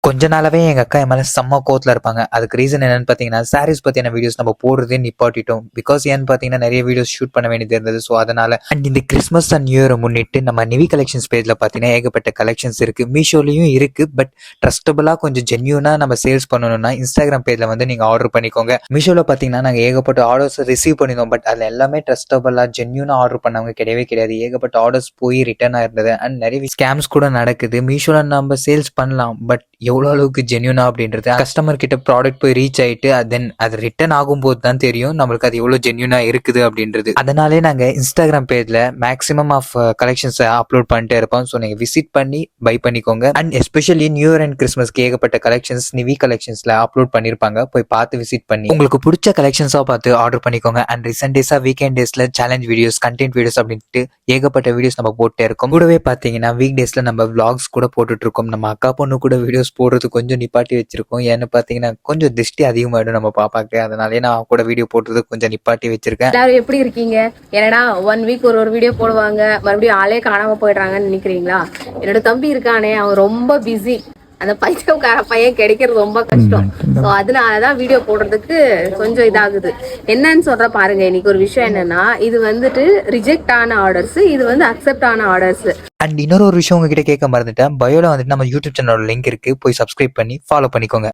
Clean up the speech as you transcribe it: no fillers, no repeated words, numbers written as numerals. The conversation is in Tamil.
கொஞ்ச நாளாவே எங்க அக்கா என் மேல செம்ம கோவத்துல இருப்பாங்க. அதுக்கு ரீசன் என்னன்னு பாத்தீங்கன்னா, சாரீஸ் பத்தியான வீடியோஸ் நம்ம போடுறதே நிப்பாட்டிட்டோம். பிகாஸ் ஏன்னு பாத்தீங்கன்னா நிறைய வீடியோஸ் ஷூட் பண்ண வேண்டியது இருந்தது. ஸோ அதனால அண்ட் இந்த கிறிஸ்மஸ் அண்ட் நியூ இயரை முன்னிட்டு நம்ம நிவி கலெக்ஷன்ஸ் பேஜ்ல பாத்தீங்கன்னா ஏகப்பட்ட கலெக்ஷன்ஸ் இருக்கு. மீஷோலயும் இருக்கு. பட் ட்ரஸ்டபுளா கொஞ்சம் ஜென்யூனா நம்ம சேல்ஸ் பண்ணணும்னா இன்ஸ்டாகிராம் பேஜ்ல வந்து நீங்க ஆர்டர் பண்ணிக்கோங்க. மீஷோல பாத்தீங்கன்னா நாங்க ஏகப்பட்ட ஆர்டர்ஸ் ரிசீவ் பண்ணிருந்தோம். பட் அதுல எல்லாமே ட்ரஸ்டபுளா ஜென்யூனா ஆர்டர் பண்ணவங்க கிடையவே கிடையாது. ஏகப்பட்ட ஆர்டர்ஸ் போய் ரிட்டர்ன் ஆயிருந்தது. அண்ட் நிறைய ஸ்கேம்ஸ் கூட நடக்குது. மீஷோல நம்ம சேல்ஸ் பண்ணலாம். பட் எவ்வளோ அளவுக்கு ஜென்யூனா அப்படின்றது கஸ்டமர் கிட்ட ப்ராடக்ட் போய் ரீச் ஆயிட்டு தென் அது ரிட்டர்ன் ஆகும்போது தான் தெரியும் நம்மளுக்கு அது எவ்வளோ ஜென்யூனா இருக்குது அப்படின்றது. அதனாலே நாங்கள் இன்ஸ்டாகிராம் பேஜ்ல மேக்ஸிமம் ஆஃப் கலெக்ஷன்ஸை அப்லோட் பண்ணிட்டே இருப்போம். ஸோ நீங்கள் விசிட் பண்ணி பை பண்ணிக்கோங்க. And especially new year and கிறிஸ்மஸ்க்கு ஏகப்பட்ட கலெக்ஷன்ஸ் நிவி கலெக்ஷன்ஸ்ல அப்லோட் பண்ணியிருப்பாங்க. போய் பார்த்து விசிட் பண்ணி உங்களுக்கு பிடிச்ச கலெக்ஷன்ஸாக பார்த்து ஆர்டர் பண்ணிக்கோங்க. அண்ட் ரீசெண்ட் டேஸாக வீக்கெண்ட் டேஸ்ல சேலஞ்ச் வீடியோஸ், கண்டென்ட் வீடியோஸ் அப்படின்ட்டு ஏகப்பட்ட வீடியோஸ் நம்ம போட்டே இருக்கோம். கூடவே பார்த்தீங்கன்னா வீக் டேஸ்ல நம்ம விளாக்ஸ் கூட போட்டுட்டு இருக்கோம். நம்ம அக்கா பொண்ணு கூட வீடியோஸ் போடுறது கொஞ்சம் நிப்பாட்டி வச்சிருக்கோம். ஏன்னு பாத்தீங்கன்னா கொஞ்சம் திருஷ்டி அதிகமாயிடும் நம்ம பாப்பாக்கு. அதனாலே நான் கூட வீடியோ போடுறது கொஞ்சம் நிப்பாட்டி வச்சிருக்கேன். எல்லாரும் எப்படி இருக்கீங்க? என்னடா 1 வீக் ஒரு வீடியோ போடுவாங்க, மறுபடியும் ஆளே காணாம போயிடுறாங்கன்னு நினைக்கிறீங்களா? என்னோட தம்பி இருக்கானே, அவன் ரொம்ப பிஸி. அந்த பைத்தியக்கார பையன் கிடைக்கிறது ரொம்ப கஷ்டம். ஸோ அதனாலதான் வீடியோ போடுறதுக்கு கொஞ்சம் இதாகுது. என்னன்னு சொல்ற பாருங்க. இன்னைக்கு ஒரு விஷயம் என்னன்னா, இது வந்துட்டு ரிஜெக்ட் ஆன ஆர்டர்ஸ், இது வந்து அக்செப்ட் ஆன ஆர்டர்ஸ். அண்ட் இன்னொரு விஷயம் உங்ககிட்ட கேட்க மறந்துட்டேன். பயோல வந்துட்டு நம்ம யூடியூப் சேனலோட லிங்க் இருக்கு. போய் சப்ஸ்கிரைப் பண்ணி ஃபாலோ பண்ணிக்கோங்க.